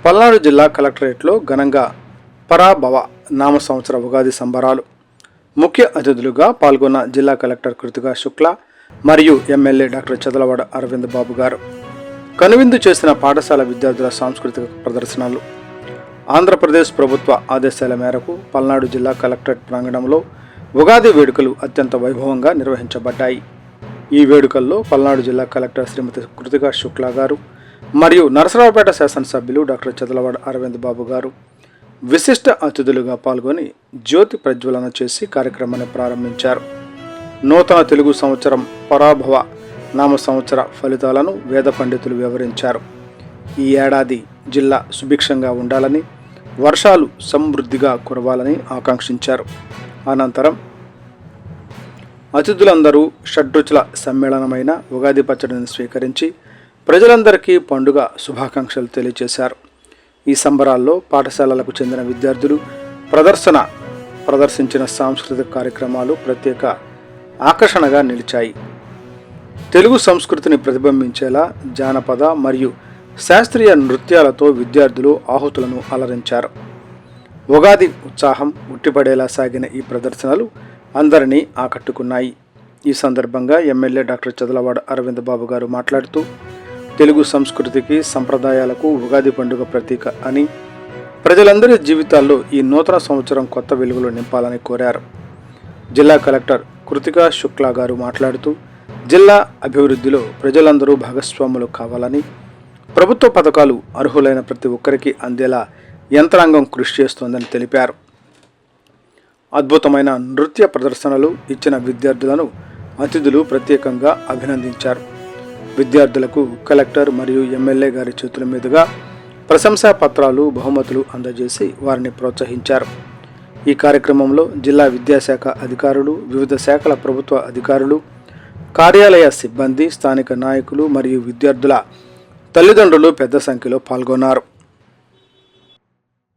పల్నాడు జిల్లా కలెక్టరేట్లో ఘనంగా పరాభవ నామ సంవత్సర ఉగాది సంబరాలు. ముఖ్య అతిథులుగా పాల్గొన్న జిల్లా కలెక్టర్ కృతికా శుక్లా మరియు ఎమ్మెల్యే డాక్టర్ చదలవాడ అరవింద్ బాబు గారు. కనువిందు చేసిన పాఠశాల విద్యార్థుల సాంస్కృతిక ప్రదర్శనలు. ఆంధ్రప్రదేశ్ ప్రభుత్వ ఆదేశాల మేరకు పల్నాడు జిల్లా కలెక్టరేట్ ప్రాంగణంలో ఉగాది వేడుకలు అత్యంత వైభవంగా నిర్వహించబడ్డాయి. ఈ వేడుకల్లో పల్నాడు జిల్లా కలెక్టర్ శ్రీమతి కృతికా శుక్లా గారు మరియు నరసరావుపేట శాసనసభ్యులు డాక్టర్ చదలవాడ అరవింద్ బాబు గారు విశిష్ట అతిథులుగా పాల్గొని జ్యోతి ప్రజ్వలన చేసి కార్యక్రమాన్ని ప్రారంభించారు. నూతన తెలుగు సంవత్సరం పరాభవ నామ సంవత్సర ఫలితాలను వేద పండితులు వివరించారు. ఈ ఏడాది జిల్లా సుభిక్షంగా ఉండాలని, వర్షాలు సమృద్ధిగా కురవాలని ఆకాంక్షించారు. అనంతరం అతిథులందరూ షడ్రుచుల సమ్మేళనమైన ఉగాది పచ్చడిని స్వీకరించి ప్రజలందరికీ పండుగ శుభాకాంక్షలు తెలియజేశారు. ఈ సంబరాల్లో పాఠశాలలకు చెందిన విద్యార్థులు ప్రదర్శించిన సాంస్కృతిక కార్యక్రమాలు ప్రత్యేక ఆకర్షణగా నిలిచాయి. తెలుగు సంస్కృతిని ప్రతిబింబించేలా జానపద మరియు శాస్త్రీయ నృత్యాలతో విద్యార్థులు ఆహుతులను అలరించారు. ఉగాది ఉత్సాహం ఉట్టిపడేలా సాగిన ఈ ప్రదర్శనలు అందరినీ ఆకట్టుకున్నాయి. ఈ సందర్భంగా ఎమ్మెల్యే డాక్టర్ చదలవాడ అరవింద్ బాబు గారు మాట్లాడుతూ, తెలుగు సంస్కృతికి సంప్రదాయాలకు ఉగాది పండుగ ప్రతీక అని, ప్రజలందరి జీవితాల్లో ఈ నూతన సంవత్సరం కొత్త వెలుగులు నింపాలని కోరారు. జిల్లా కలెక్టర్ కృతికా శుక్లా గారు మాట్లాడుతూ, జిల్లా అభివృద్ధిలో ప్రజలందరూ భాగస్వాములు కావాలని, ప్రభుత్వ పథకాలు అర్హులైన ప్రతి ఒక్కరికి అందేలా యంత్రాంగం కృషి చేస్తోందని తెలిపారు. అద్భుతమైన నృత్య ప్రదర్శనలు ఇచ్చిన విద్యార్థులను అతిథులు ప్రత్యేకంగా అభినందించారు. విద్యార్థులకు కలెక్టర్ మరియు ఎమ్మెల్యే గారి చేతుల మీదుగా ప్రశంసా పత్రాలు, బహుమతులు అందజేసి వారిని ప్రోత్సహించారు. ఈ కార్యక్రమంలో జిల్లా విద్యాశాఖ అధికారులు, వివిధ శాఖల ప్రభుత్వ అధికారులు, కార్యాలయ సిబ్బంది, స్థానిక నాయకులు మరియు విద్యార్థుల తల్లిదండ్రులు పెద్ద సంఖ్యలో పాల్గొన్నారు.